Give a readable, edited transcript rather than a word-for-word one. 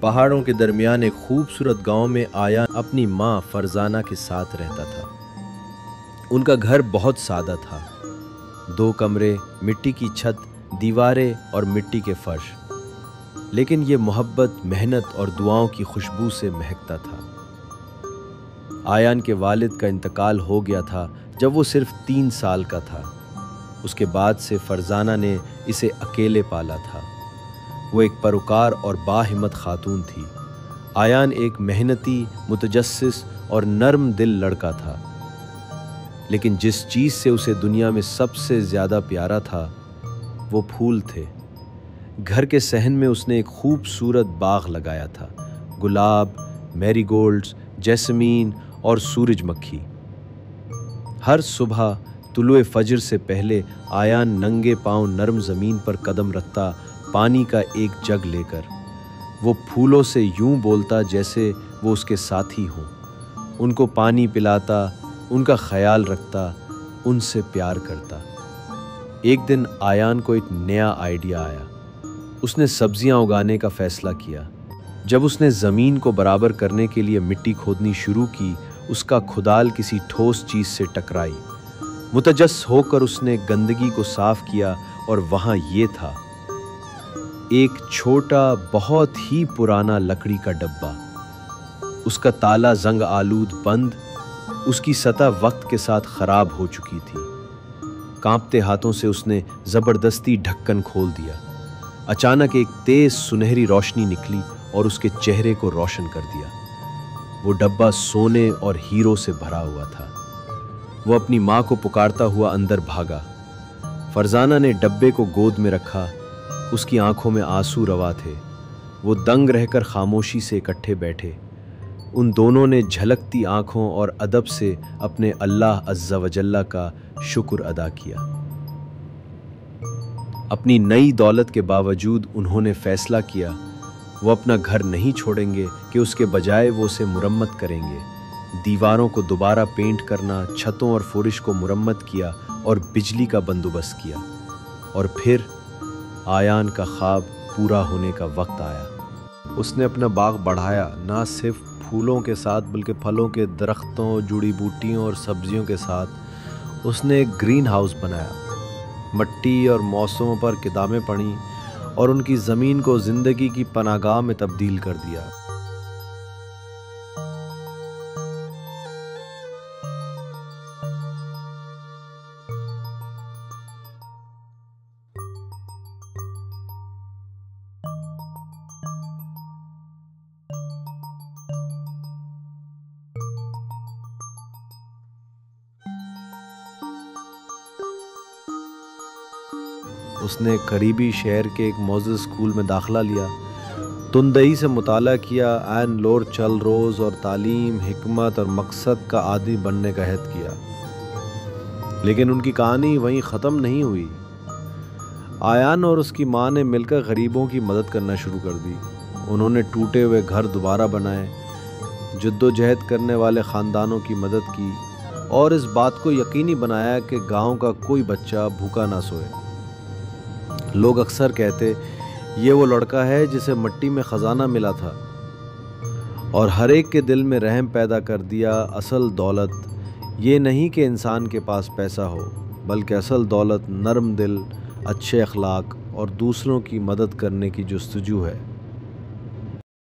پہاڑوں کے درمیان ایک خوبصورت گاؤں میں آیان اپنی ماں فرزانہ کے ساتھ رہتا تھا۔ ان کا گھر بہت سادہ تھا، 2 کمرے، مٹی کی چھت، دیواریں اور مٹی کے فرش، لیکن یہ محبت، محنت اور دعاؤں کی خوشبو سے مہکتا تھا۔ آیان کے والد کا انتقال ہو گیا تھا جب وہ صرف 3 سال کا تھا۔ اس کے بعد سے فرزانہ نے اسے اکیلے پالا تھا۔ وہ ایک پروکار اور باہمت خاتون تھی۔ آیان ایک محنتی، متجسس اور نرم دل لڑکا تھا، لیکن جس چیز سے اسے دنیا میں سب سے زیادہ پیارا تھا وہ پھول تھے۔ گھر کے صحن میں اس نے ایک خوبصورت باغ لگایا تھا، گلاب، میری گولڈز، جیسمین اور سورج مکھی۔ ہر صبح طلوع فجر سے پہلے آیان ننگے پاؤں نرم زمین پر قدم رکھتا، پانی کا ایک جگ لے کر۔ وہ پھولوں سے یوں بولتا جیسے وہ اس کے ساتھی ہوں، ان کو پانی پلاتا، ان کا خیال رکھتا، ان سے پیار کرتا۔ ایک دن آیان کو ایک نیا آئیڈیا آیا۔ اس نے سبزیاں اگانے کا فیصلہ کیا۔ جب اس نے زمین کو برابر کرنے کے لیے مٹی کھودنی شروع کی، اس کا کھدال کسی ٹھوس چیز سے ٹکرائی۔ متجسس ہو کر اس نے گندگی کو صاف کیا اور وہاں یہ تھا، ایک چھوٹا، بہت ہی پرانا لکڑی کا ڈبہ۔ اس کا تالا زنگ آلود بند، اس کی سطح وقت کے ساتھ خراب ہو چکی تھی۔ کانپتے ہاتھوں سے اس نے زبردستی ڈھکن کھول دیا۔ اچانک ایک تیز سنہری روشنی نکلی اور اس کے چہرے کو روشن کر دیا۔ وہ ڈبہ سونے اور ہیروں سے بھرا ہوا تھا۔ وہ اپنی ماں کو پکارتا ہوا اندر بھاگا۔ فرزانہ نے ڈبے کو گود میں رکھا، اس کی آنکھوں میں آنسو روا تھے۔ وہ دنگ رہ کر خاموشی سے اکٹھے بیٹھے۔ ان دونوں نے جھلکتی آنکھوں اور ادب سے اپنے اللہ عز و جل کا شکر ادا کیا۔ اپنی نئی دولت کے باوجود انہوں نے فیصلہ کیا وہ اپنا گھر نہیں چھوڑیں گے کہ اس کے بجائے وہ اسے مرمت کریں گے۔ دیواروں کو دوبارہ پینٹ کرنا، چھتوں اور فرش کو مرمت کیا اور بجلی کا بندوبست کیا۔ اور پھر آیان کا خواب پورا ہونے کا وقت آیا۔ اس نے اپنا باغ بڑھایا، نہ صرف پھولوں کے ساتھ بلکہ پھلوں کے درختوں، جڑی بوٹیوں اور سبزیوں کے ساتھ۔ اس نے ایک گرین ہاؤس بنایا، مٹی اور موسموں پر کتابیں پڑھیں اور ان کی زمین کو زندگی کی پناہ گاہ میں تبدیل کر دیا۔ اس نے قریبی شہر کے ایک معزز اسکول میں داخلہ لیا، تندئی سے مطالعہ کیا، عین لور چل روز اور تعلیم، حکمت اور مقصد کا عادی بننے کا عہد کیا۔ لیکن ان کی کہانی وہیں ختم نہیں ہوئی۔ آیان اور اس کی ماں نے مل کر غریبوں کی مدد کرنا شروع کر دی۔ انہوں نے ٹوٹے ہوئے گھر دوبارہ بنائے، جدوجہد کرنے والے خاندانوں کی مدد کی اور اس بات کو یقینی بنایا کہ گاؤں کا کوئی بچہ بھوکا نہ سوئے۔ لوگ اکثر کہتے، یہ وہ لڑکا ہے جسے مٹی میں خزانہ ملا تھا، اور ہر ایک کے دل میں رحم پیدا کر دیا۔ اصل دولت یہ نہیں کہ انسان کے پاس پیسہ ہو، بلکہ اصل دولت نرم دل، اچھے اخلاق اور دوسروں کی مدد کرنے کی جستجو ہے۔